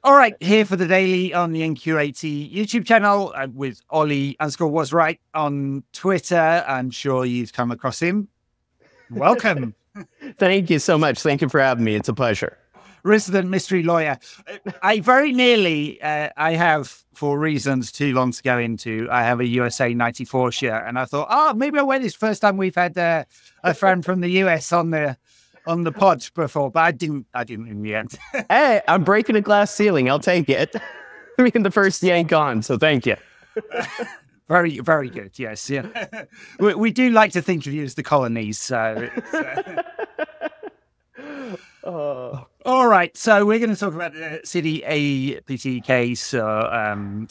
All right, here for the daily on the NQAT YouTube channel with Ollie_was right on Twitter. I'm sure you've come across him. Welcome. Thank you so much. Thank you for having me. It's a pleasure. Resident mystery lawyer. I very nearly, I have, for reasons too long to go into, I have a USA 94 shirt, and I thought, oh, maybe I'll wear this first time we've had a friend from the US on the pod before, but I didn't in the end. Hey, I'm breaking a glass ceiling. I'll take it. I mean, the first yank on, so thank you. Very, very good. Yes, yeah. We do like to think of you as the colonies, so. All right, so we're going to talk about the Citi APT case,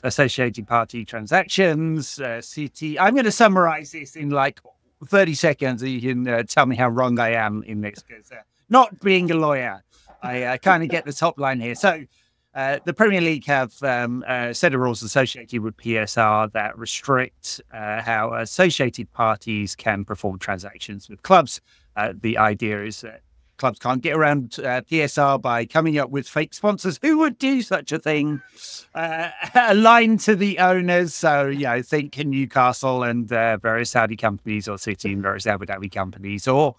associated party transactions, Citi. I'm going to summarize this in like 30 seconds. So you can tell me how wrong I am in this, because not being a lawyer, I kind of get the top line here. So the Premier League have a set of rules associated with PSR that restrict how associated parties can perform transactions with clubs. The idea is that clubs can't get around PSR by coming up with fake sponsors who would do such a thing, aligned to the owners. So, think Newcastle and various Saudi companies, or City and various Abu Dhabi companies, or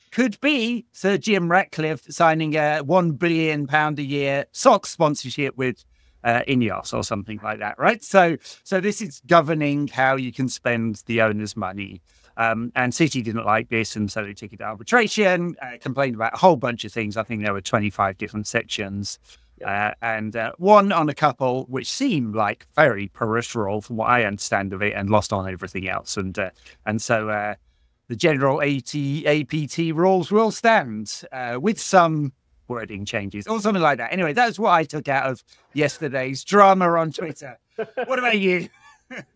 could be Sir Jim Ratcliffe signing a £1 billion a year socks sponsorship with Ineos or something like that, right? So this is governing how you can spend the owner's money. And City didn't like this, and so they took it to arbitration, complained about a whole bunch of things. I think there were 25 different sections, and one on a couple which seemed like very peripheral from what I understand of it, and lost on everything else. And so the general APT rules will stand with some wording changes or something like that. Anyway, that's what I took out of yesterday's drama on Twitter. What about you?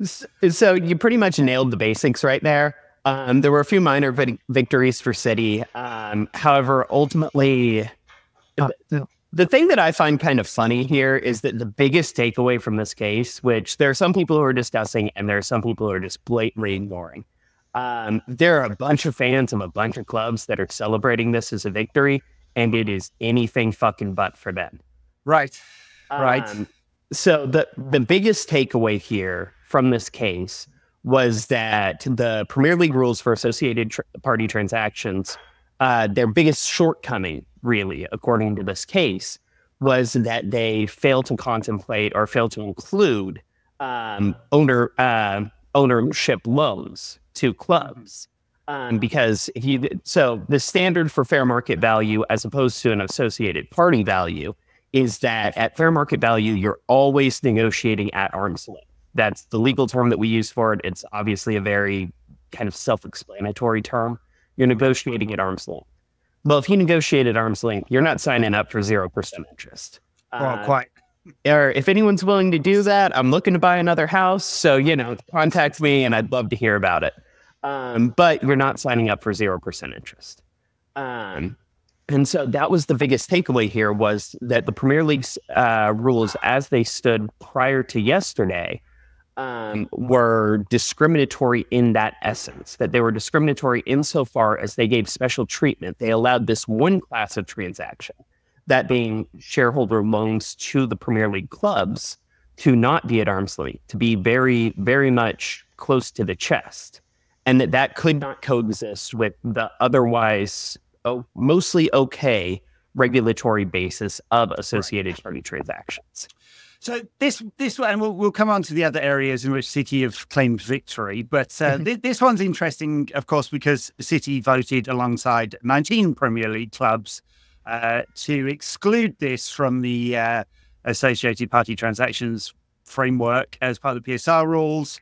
So you pretty much nailed the basics right there. There were a few minor victories for City. However, ultimately, the thing that I find kind of funny here is that the biggest takeaway from this case, which there are some people who are discussing and there are some people who are just blatantly ignoring. There are a bunch of fans of a bunch of clubs that are celebrating this as a victory, and it is anything fucking but for them. Right. Right. So the biggest takeaway here from this case was that the Premier League rules for associated party transactions, their biggest shortcoming, really, according to this case, was that they failed to contemplate or failed to include ownership loans to clubs. Because the standard for fair market value, as opposed to an associated party value, is that at fair market value, you're always negotiating at arm's length. That's the legal term that we use for it. It's obviously a very kind of self-explanatory term. You're negotiating at arm's length. Well, if you negotiate at arm's length, you're not signing up for 0% interest. Well, quite. Or if anyone's willing to do that, I'm looking to buy another house. So, contact me and I'd love to hear about it. But you're not signing up for 0% interest. And so that was the biggest takeaway here, was that the Premier League's rules as they stood prior to yesterday were discriminatory in that essence, that they were discriminatory insofar as they gave special treatment. They allowed this one class of transaction, that being shareholder loans to the Premier League clubs, to not be at arm's length, to be very, very much close to the chest, and that could not coexist with the otherwise mostly okay regulatory basis of associated party transactions. So this one, and we'll come on to the other areas in which City have claimed victory, but this one's interesting, of course, because City voted alongside 19 Premier League clubs to exclude this from the associated party transactions framework as part of the PSR rules.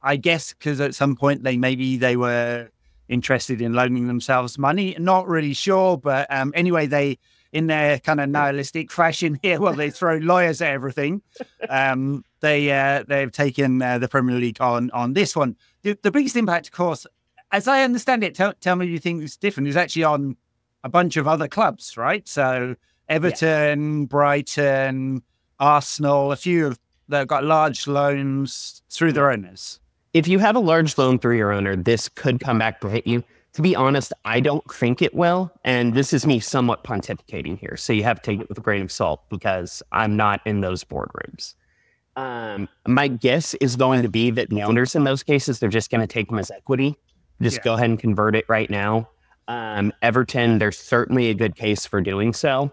I guess because at some point they were interested in loaning themselves money. Not really sure, but anyway, they, in their kind of nihilistic fashion here, well, they throw lawyers at everything. They've taken the Premier League on this one. The biggest impact, of course, as I understand it, tell me if you think it's different, is actually on a bunch of other clubs, right? So Everton, Brighton, Arsenal, a few of that got large loans through their owners. If you have a large loan through your owner, this could come back to hit you. To be honest, I don't think it will. And this is me somewhat pontificating here. So you have to take it with a grain of salt because I'm not in those boardrooms. My guess is going to be that the owners in those cases, they're just going to take them as equity. Just go ahead and convert it right now. Everton, there's certainly a good case for doing so.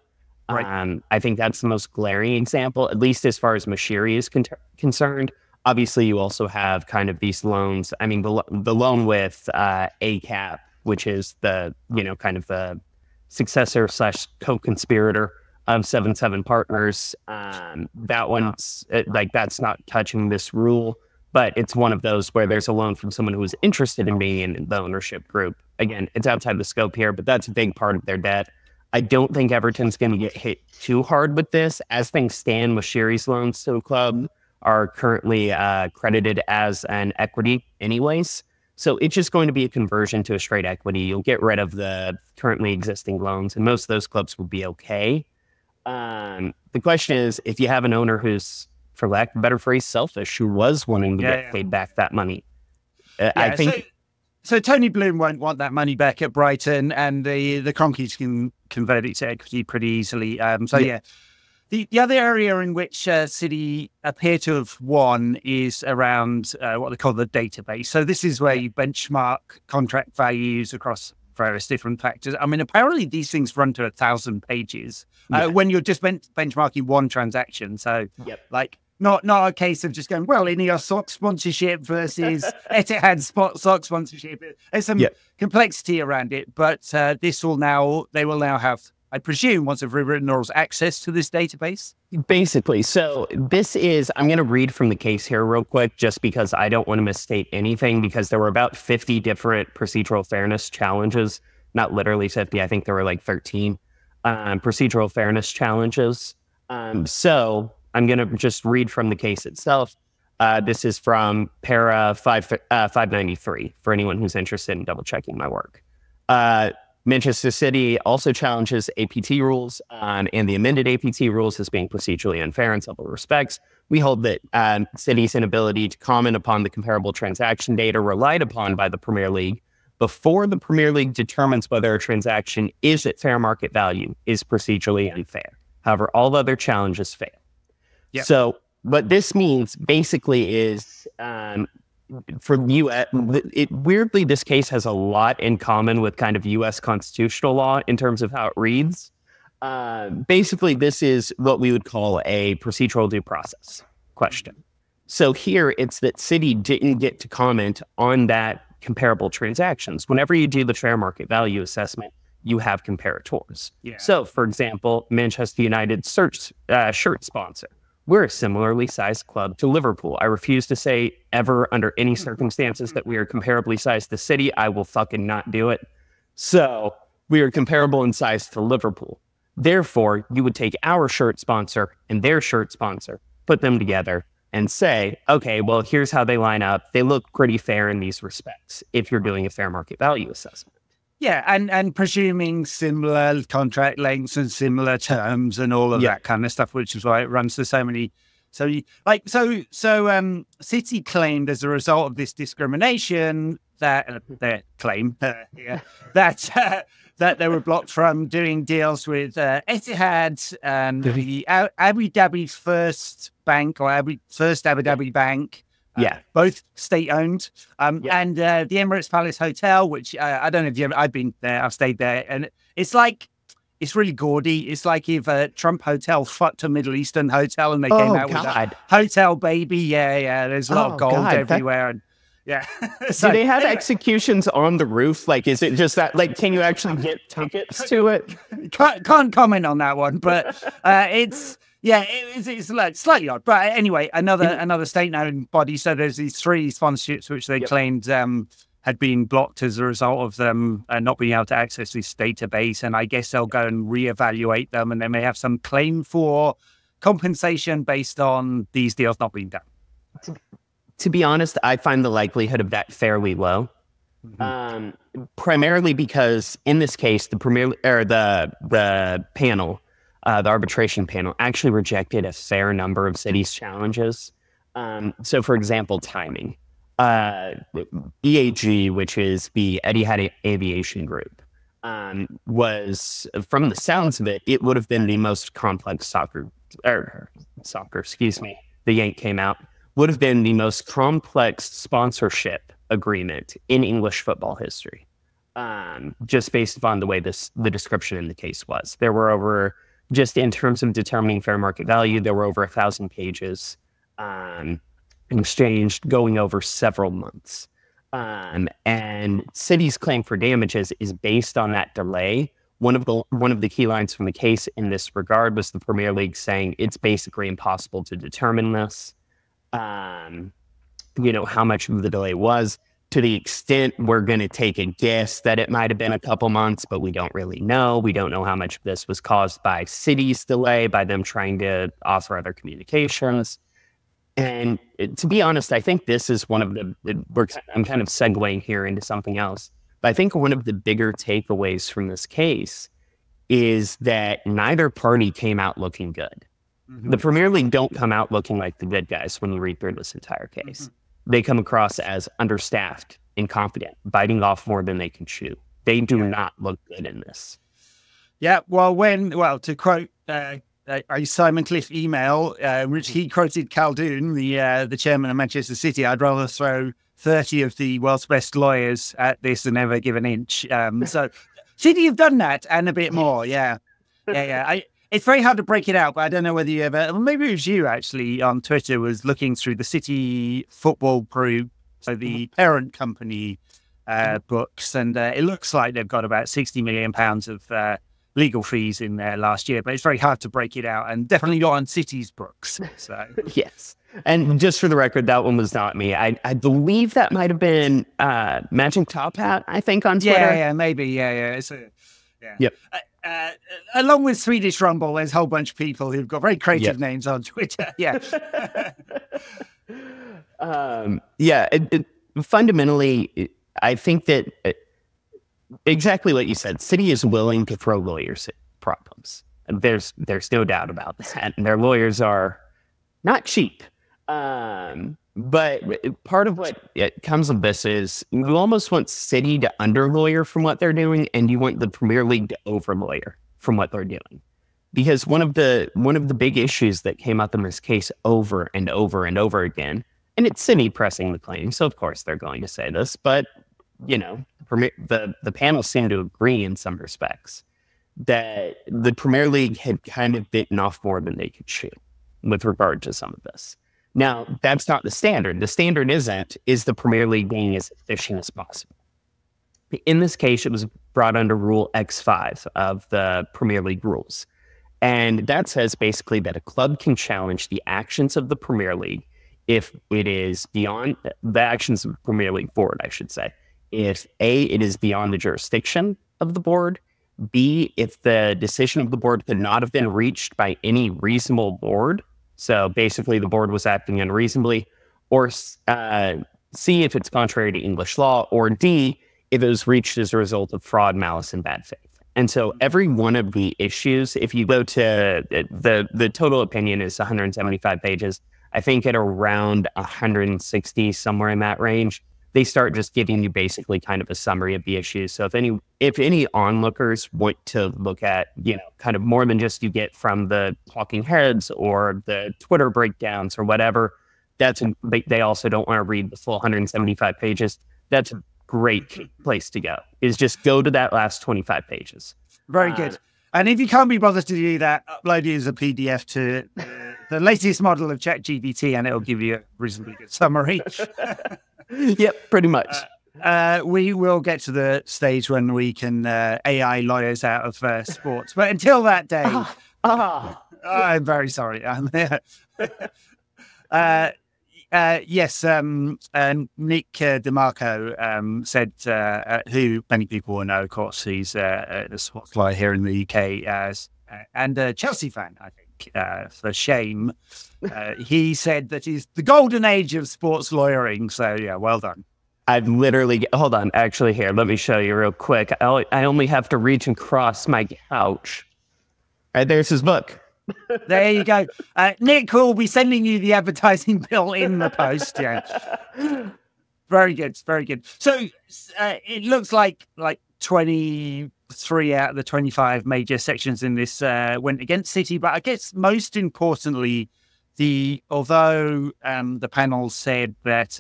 Right. I think that's the most glaring example, at least as far as Mashiri is concerned. Obviously, you also have kind of these loans. I mean, the loan with ACAP, which is the, kind of the successor / co-conspirator of 7-7 Partners. That one's that's not touching this rule, but it's one of those where there's a loan from someone who is interested in being in the ownership group. Again, it's outside the scope here, but that's a big part of their debt. I don't think Everton's going to get hit too hard with this. As things stand, Mashiri's loans to the club are currently credited as an equity anyways. So it's just going to be a conversion to a straight equity. You'll get rid of the currently existing loans, and most of those clubs will be okay. The question is, if you have an owner who's, for lack of a better phrase, selfish, who was wanting to get paid back that money, I think... So Tony Bloom won't want that money back at Brighton, and the Cronkies can convert it to equity pretty easily. The other area in which City appear to have won is around what they call the database. So this is where you benchmark contract values across various different factors. I mean, apparently these things run to 1,000 pages when you're just benchmarking one transaction. So not a case of just going, well, Ineos sock sponsorship versus Etihad sock sponsorship. There's some complexity around it, but they will now have, I presume, once they've rewritten rules, access to this database? Basically. So this is, I'm going to read from the case here real quick, just because I don't want to misstate anything, because there were about 50 different procedural fairness challenges. Not literally 50, I think there were like 13 procedural fairness challenges. So I'm going to just read from the case itself. This is from para 593, for anyone who's interested in double checking my work. Manchester City also challenges APT rules and the amended APT rules as being procedurally unfair in several respects. We hold that City's inability to comment upon the comparable transaction data relied upon by the Premier League before the Premier League determines whether a transaction is at fair market value is procedurally unfair. However, all other challenges fail. Yep. So what this means basically is for U.S., weirdly, this case has a lot in common with kind of U.S. constitutional law in terms of how it reads. Basically, this is what we would call a procedural due process question. So here, it's that City didn't get to comment on that comparable transactions. Whenever you do the fair market value assessment, you have comparators. Yeah. So, for example, Manchester United's shirt sponsor. We're a similarly sized club to Liverpool. I refuse to say ever under any circumstances that we are comparably sized to City. I will fucking not do it. So we are comparable in size to Liverpool. Therefore, you would take our shirt sponsor and their shirt sponsor, put them together and say, okay, well, here's how they line up. They look pretty fair in these respects if you're doing a fair market value assessment. Yeah, and presuming similar contract lengths and similar terms and all of that kind of stuff, which is why it runs to so many. So City claimed as a result of this discrimination that their claim that they were blocked from doing deals with Etihad and the Abu Dhabi First Bank or First Abu Dhabi Bank. Both state-owned, and the Emirates Palace Hotel, which I don't know if I've been there, I've stayed there, and it's really gaudy. It's like if a Trump hotel fucked a Middle Eastern hotel and they came out with a hotel baby. Yeah, there's a lot of gold everywhere. So, do they have executions on the roof? Like, is it just that, like, can you actually get tickets to it? Can't comment on that one, but it's... Yeah, it's slightly odd. But anyway, another state-owned body. So there's these 3 sponsorships which they claimed had been blocked as a result of them not being able to access this database. And I guess they'll go and reevaluate them, and they may have some claim for compensation based on these deals not being done. To be honest, I find the likelihood of that fairly low. Primarily because in this case, the panel. The arbitration panel actually rejected a fair number of City's challenges. So, for example, timing. EAG, which is the Etihad Aviation Group, was, from the sounds of it, it would have been the most complex soccer, excuse me, the yank came out, would have been the most complex sponsorship agreement in English football history. Just based upon the way the description in the case was. There were over, just in terms of determining fair market value, there were over 1,000 pages exchanged going over several months. And City's claim for damages is based on that delay. One of the key lines from the case in this regard was the Premier League saying it's basically impossible to determine this, how much of the delay was. To the extent we're going to take a guess that it might have been a couple months, but we don't really know. We don't know how much of this was caused by City's delay, by them trying to offer other communications. And to be honest, I think this is one of I'm kind of segueing here into something else, but I think one of the bigger takeaways from this case is that neither party came out looking good. Mm-hmm. The Premier League don't come out looking like the good guys when you read through this entire case. Mm-hmm. They come across as understaffed, incompetent, biting off more than they can chew. They do not look good in this. Yeah, to quote a Simon Cliff email, which he quoted Caldoun, the chairman of Manchester City, I'd rather throw 30 of the world's best lawyers at this than ever give an inch. So City have done that and a bit more, yeah. It's very hard to break it out, but I don't know whether you ever, maybe it was you actually on Twitter, was looking through the City Football Group, so the parent company books, and it looks like they've got about £60 million of legal fees in there last year, but it's very hard to break it out, and definitely not on City's books. So yes. And just for the record, that one was not me. I believe that might have been Magic Top Hat, I think, on Twitter. Yeah, maybe. Yeah. Yep. Along with Swedish Rumble, there's a whole bunch of people who've got very creative names on Twitter. Yeah. Fundamentally, I think that exactly what you said, City is willing to throw lawyers at problems. There's no doubt about that. And their lawyers are not cheap. But part of what comes of this is you almost want City to under-lawyer from what they're doing, and you want the Premier League to over-lawyer from what they're doing. Because one of the big issues that came up in this case over and over and over again, and it's City pressing the claim, so of course they're going to say this, but the panel seemed to agree in some respects that the Premier League had kind of bitten off more than they could chew with regard to some of this. Now, that's not the standard. The standard is the Premier League being as efficient as possible. In this case, it was brought under Rule X5 of the Premier League rules. And that says basically that a club can challenge the actions of the Premier League if it is beyond the actions of the Premier League board, I should say. If A, it is beyond the jurisdiction of the board, B, if the decision of the board could not have been reached by any reasonable board, so basically the board was acting unreasonably, or C, if it's contrary to English law, or D, if it was reached as a result of fraud, malice, and bad faith. And so every one of the issues, if you go to the total opinion is 175 pages, I think at around 160, somewhere in that range, they start just giving you basically kind of a summary of the issues. So if any onlookers want to look at, kind of more than just you get from the talking heads or the Twitter breakdowns or whatever, they also don't want to read the full 175 pages. That's a great place to go, is just go to that last 25 pages. Very good. And if you can't be bothered to do that, upload it as a PDF to the latest model of ChatGPT, and it'll give you a reasonably good summary. Yep, pretty much. We will get to the stage when we can AI lawyers out of sports. But until that day, I'm very sorry. Yes, Nick DeMarco said, who many people will know, of course, he's a sports lawyer here in the UK, and a Chelsea fan, I think. For shame, he said that he's the golden age of sports lawyering. So yeah, well done. I've literally, hold on, actually here, let me show you real quick. I only have to reach and cross my couch. All right, there's his book. There you go. Nick will be sending you the advertising bill in the post. Yeah. Very good, very good. So it looks like 23 out of the 25 major sections in this went against City, but I guess most importantly, although the panel said that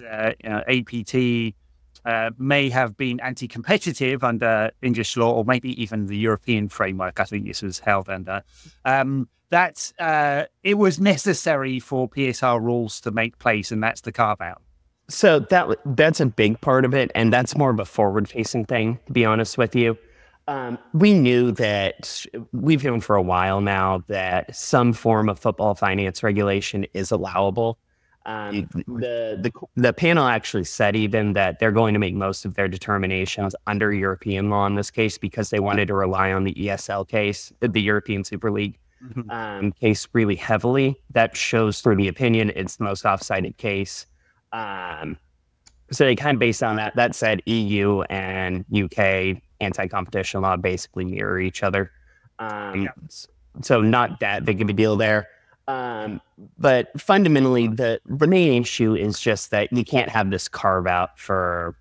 APT may have been anti-competitive under English law, or maybe even the European framework, I think this was held under, that it was necessary for PSR rules to make place, and that's the carve-out. So that's a big part of it, and that's more of a forward-facing thing, to be honest with you. We knew that we've known for a while now that some form of football finance regulation is allowable. The panel actually said even that they're going to make most of their determinations under European law in this case, because they wanted to rely on the ESL case, the European Super League case, really heavily. That shows through the opinion. It's the most off-sided case. So they kind of based on that. That said, EU and UK anti-competition law basically mirror each other. So not that big of a deal there. But fundamentally, the main issue is just that you can't have this carve out for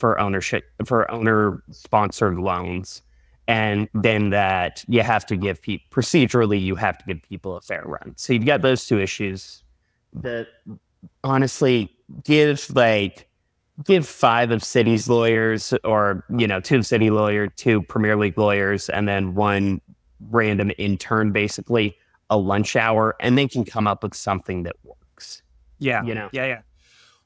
ownership, for owner-sponsored loans, and then that you have to give procedurally, you have to give people a fair run. So you've got those two issues. That honestly give 5 of City's lawyers, or 2 City lawyers, 2 Premier League lawyers, and then 1 random intern, basically a lunch hour, and they can come up with something that works. Yeah.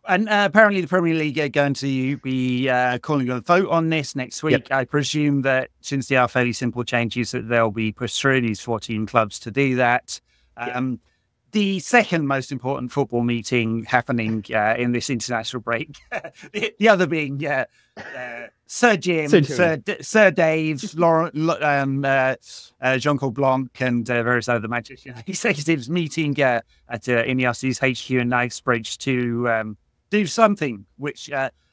And apparently the Premier League are going to be calling a vote on this next week. Yep. I presume that since they are fairly simple changes, that they'll be pushed through these 14 clubs to do that. The second most important football meeting happening in this international break, the other being Sir Jim, Sir Dave, Jean-Claude Blanc, and various other Manchester United executives meeting at Ineos's HQ in Knightsbridge to do something which,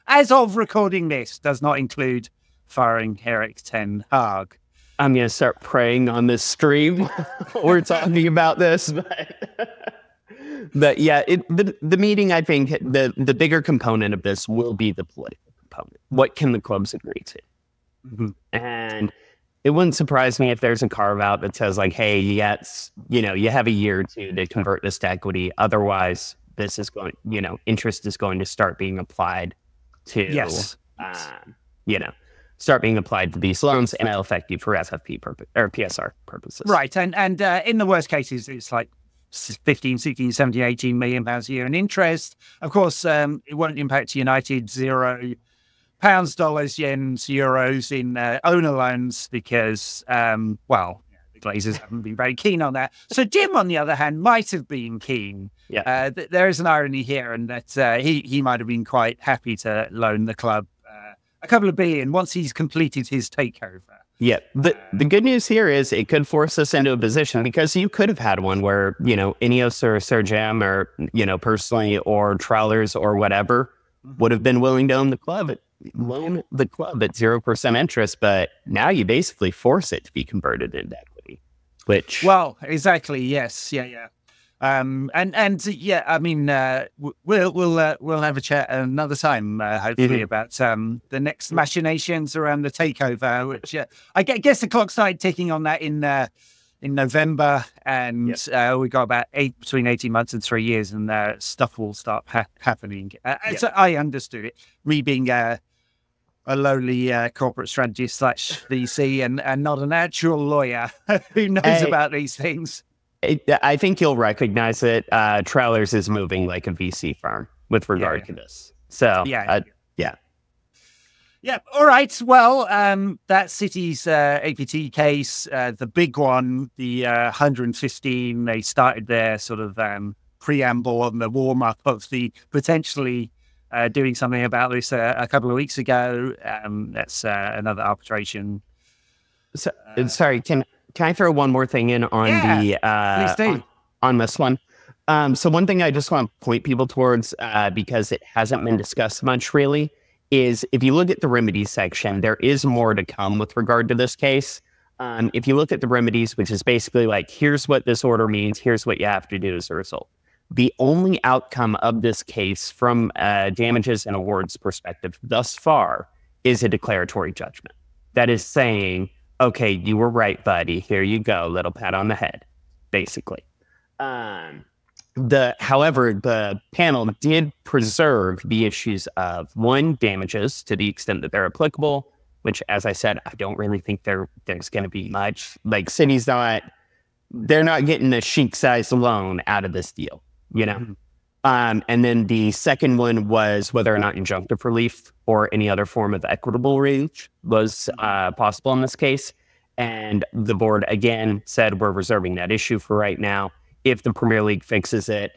as of recording this, does not include firing Erik ten Hag. I'm going to start praying on this stream while we're talking about this. But yeah, the meeting, I think, the bigger component of this will be the political component. What can the clubs agree to? Mm-hmm. And it wouldn't surprise me if there's a carve out that says like, hey, yes, you have a year or 2 to convert this to equity. Otherwise, this is going, interest is going to start being applied to, start being applied to these loans, and it'll affect you for SFP or PSR purposes. Right. And in the worst cases, it's like 15, 16, 17, 18 million pounds a year in interest. Of course, it won't impact United. £0, dollars, yens, euros in owner loans because, the Glazers haven't been very keen on that. So Jim, on the other hand, might have been keen. Yeah. There is an irony here, and that he might have been quite happy to loan the club a couple of billion once he's completed his takeover. Yeah. The good news here is it could force us into a position, because you could have had one where, Ineos or Sir Jam or, personally, or Trawlers or whatever would have been willing to loan the club at 0% interest. But now you basically force it to be converted into equity, which. Well, exactly. Yes. Yeah. I mean, we'll have a chat another time, hopefully, about the next machinations around the takeover. Which I guess the clock started ticking on that in November, and we got about between 18 months and 3 years, and stuff will start happening. So I understood it. Me being a lowly corporate strategist / VC, and not an actual lawyer who knows about these things. I think you'll recognize it. Trawlers is moving like a VC firm with regard to this. So, yeah. All right. Well, that City's APT case, the big one, the 115, they started their sort of preamble on the warm-up of the potentially doing something about this a couple of weeks ago. That's another arbitration. So, sorry, Can I throw one more thing in on on this one? So one thing I just want to point people towards, because it hasn't been discussed much really, is if you look at the remedies section, there is more to come with regard to this case. If you look at the remedies, which is basically like, here's what this order means, here's what you have to do as a result. The only outcome of this case from damages and awards perspective thus far is a declaratory judgment. That is saying, okay, you were right, buddy. Here you go. Little pat on the head, basically. However, the panel did preserve the issues of, one, damages to the extent that they're applicable, which, as I said, I don't really think there's going to be much. Like, they're not getting a chic-sized loan out of this deal, you know? And then the second one was whether or not injunctive relief or any other form of equitable relief was possible in this case. And the board, again, said we're reserving that issue for right now. If the Premier League fixes it,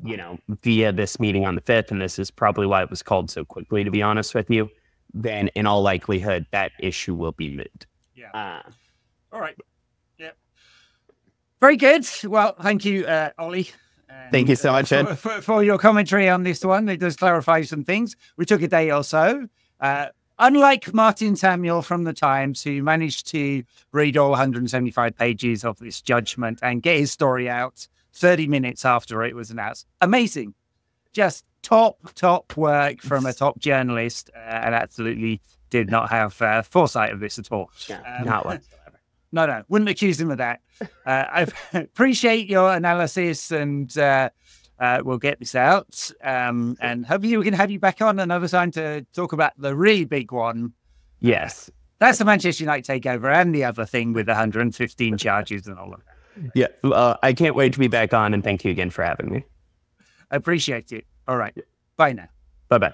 you know, via this meeting on the 5th, and this is probably why it was called so quickly, to be honest with you, then in all likelihood, that issue will be moved. Yeah. All right. Yeah. Very good. Well, thank you, Ollie. Thank you so much, Ed. For your commentary on this one. It does clarify some things. We took a day or so. Unlike Martin Samuel from the Times, who managed to read all 175 pages of this judgment and get his story out 30 minutes after it was announced. Amazing. Just top work from a top journalist, and absolutely did not have foresight of this at all. Not whatsoever. No, wouldn't accuse him of that. I appreciate your analysis, and we'll get this out. And hopefully we can have you back on another time to talk about the really big one. Yes. That's the Manchester United takeover and the other thing with 115 charges and all of that. Yeah, I can't wait to be back on, and thank you again for having me. I appreciate it. All right. Bye now. Bye-bye.